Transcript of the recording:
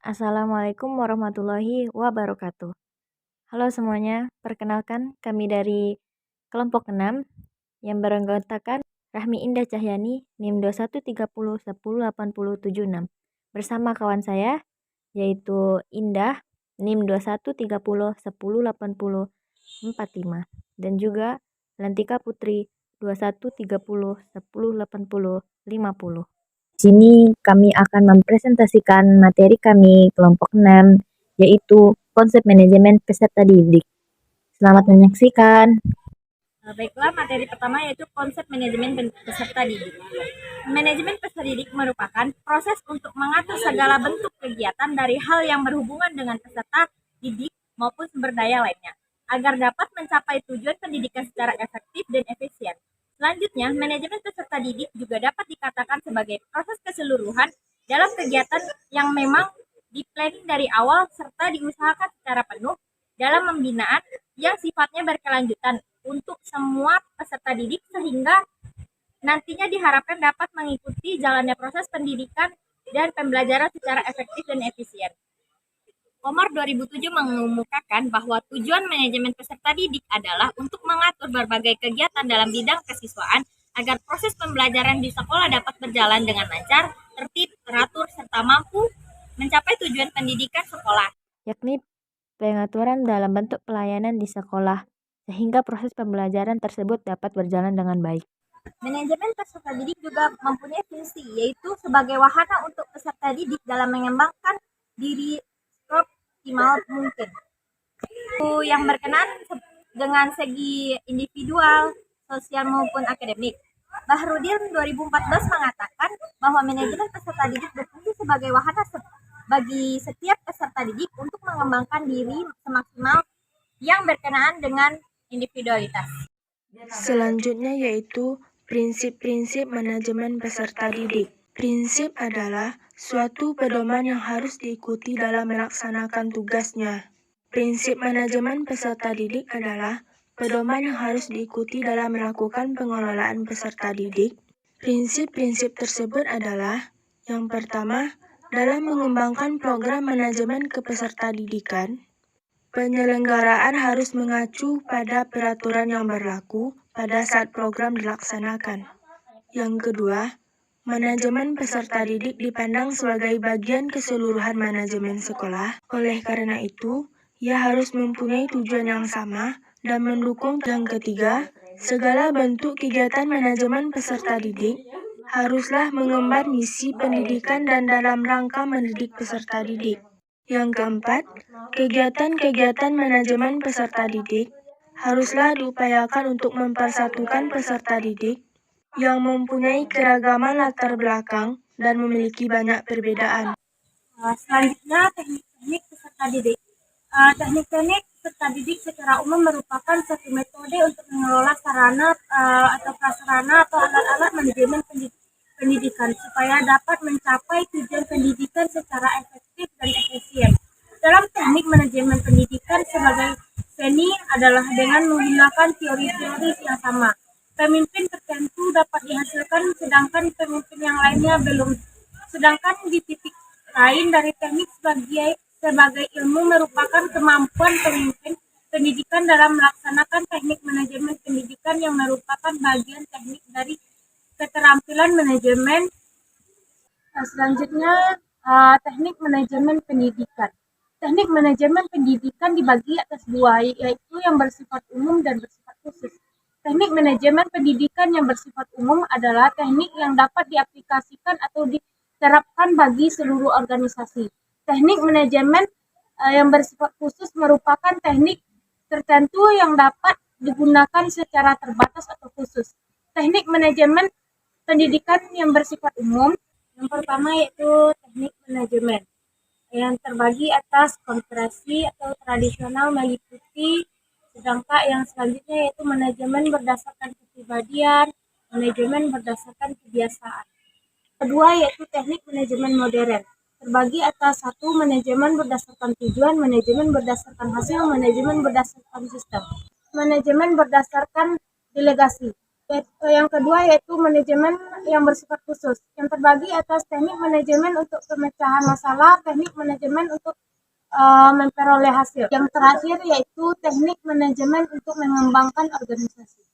Assalamualaikum warahmatullahi wabarakatuh. Halo semuanya, perkenalkan kami dari kelompok 6 yang beranggotakan Rahmi Indah Cahyani, NIM 2130108076 bersama kawan saya yaitu Indah, NIM 2130108045 dan juga Lantika Putri 2130108050. Di sini kami akan mempresentasikan materi kami kelompok 6, yaitu konsep manajemen peserta didik. Selamat menyaksikan. Baiklah, materi pertama yaitu konsep manajemen peserta didik. Manajemen peserta didik merupakan proses untuk mengatur segala bentuk kegiatan dari hal yang berhubungan dengan peserta didik maupun sumber daya lainnya, agar dapat mencapai tujuan pendidikan secara efektif dan efisien. Selanjutnya, manajemen peserta didik juga dapat dikatakan sebagai proses keseluruhan dalam kegiatan yang memang di-planning dari awal serta diusahakan secara penuh dalam pembinaan yang sifatnya berkelanjutan untuk semua peserta didik sehingga nantinya diharapkan dapat mengikuti jalannya proses pendidikan dan pembelajaran secara efektif dan efisien. Komar 2007 mengemukakan bahwa tujuan manajemen peserta didik adalah untuk mengatur berbagai kegiatan dalam bidang kesiswaan agar proses pembelajaran di sekolah dapat berjalan dengan lancar, tertib, teratur, serta mampu mencapai tujuan pendidikan sekolah, yakni pengaturan dalam bentuk pelayanan di sekolah, sehingga proses pembelajaran tersebut dapat berjalan dengan baik. Manajemen peserta didik juga mempunyai fungsi, yaitu sebagai wahana untuk peserta didik dalam mengembangkan diri optimal mungkin. Yang berkenan dengan segi individual, sosial maupun akademik. Bahrudin 2014 mengatakan bahwa manajemen peserta didik berfungsi sebagai wahana bagi setiap peserta didik untuk mengembangkan diri semaksimal yang berkenaan dengan individualitas. Selanjutnya yaitu prinsip-prinsip manajemen peserta didik. Prinsip adalah suatu pedoman yang harus diikuti dalam melaksanakan tugasnya. Prinsip manajemen peserta didik adalah pedoman yang harus diikuti dalam melakukan pengelolaan peserta didik. Prinsip-prinsip tersebut adalah yang pertama, dalam mengembangkan program manajemen kepeserta didikan, penyelenggaraan harus mengacu pada peraturan yang berlaku pada saat program dilaksanakan. Yang kedua, manajemen peserta didik dipandang sebagai bagian keseluruhan manajemen sekolah. Oleh karena itu, ia harus mempunyai tujuan yang sama dan mendukung. Yang ketiga, segala bentuk kegiatan manajemen peserta didik haruslah mengemban misi pendidikan dan dalam rangka mendidik peserta didik. Yang keempat, kegiatan-kegiatan manajemen peserta didik haruslah diupayakan untuk mempersatukan peserta didik yang mempunyai keragaman latar belakang dan memiliki banyak perbedaan. Selanjutnya, teknik-teknik peserta didik. Teknik-teknik peserta didik secara umum merupakan suatu metode untuk mengelola sarana atau prasarana atau alat-alat manajemen pendidikan supaya dapat mencapai tujuan pendidikan secara efektif dan efisien. Dalam teknik manajemen pendidikan sebagai seni adalah dengan menggunakan teori-teori yang sama. Pemimpin tertentu dapat dihasilkan sedangkan pemimpin yang lainnya belum. Sedangkan di titik lain dari teknik sebagai ilmu merupakan kemampuan pemimpin pendidikan dalam melaksanakan teknik manajemen pendidikan yang merupakan bagian teknik dari keterampilan manajemen. Selanjutnya, teknik manajemen pendidikan. Teknik manajemen pendidikan dibagi atas dua, yaitu yang bersifat umum dan bersifat khusus. Teknik manajemen pendidikan yang bersifat umum adalah teknik yang dapat diaplikasikan atau diterapkan bagi seluruh organisasi. Teknik manajemen yang bersifat khusus merupakan teknik tertentu yang dapat digunakan secara terbatas atau khusus. Teknik manajemen pendidikan yang bersifat umum, yang pertama yaitu teknik manajemen yang terbagi atas konversi atau tradisional meliputi, sedangkan yang selanjutnya yaitu manajemen berdasarkan kepribadian, manajemen berdasarkan kebiasaan. Kedua yaitu teknik manajemen modern, terbagi atas satu manajemen berdasarkan tujuan, manajemen berdasarkan hasil, manajemen berdasarkan sistem, manajemen berdasarkan delegasi. Yang kedua yaitu manajemen yang bersifat khusus, yang terbagi atas teknik manajemen untuk pemecahan masalah, teknik manajemen untuk memperoleh hasil. Yang terakhir yaitu teknik manajemen untuk mengembangkan organisasi.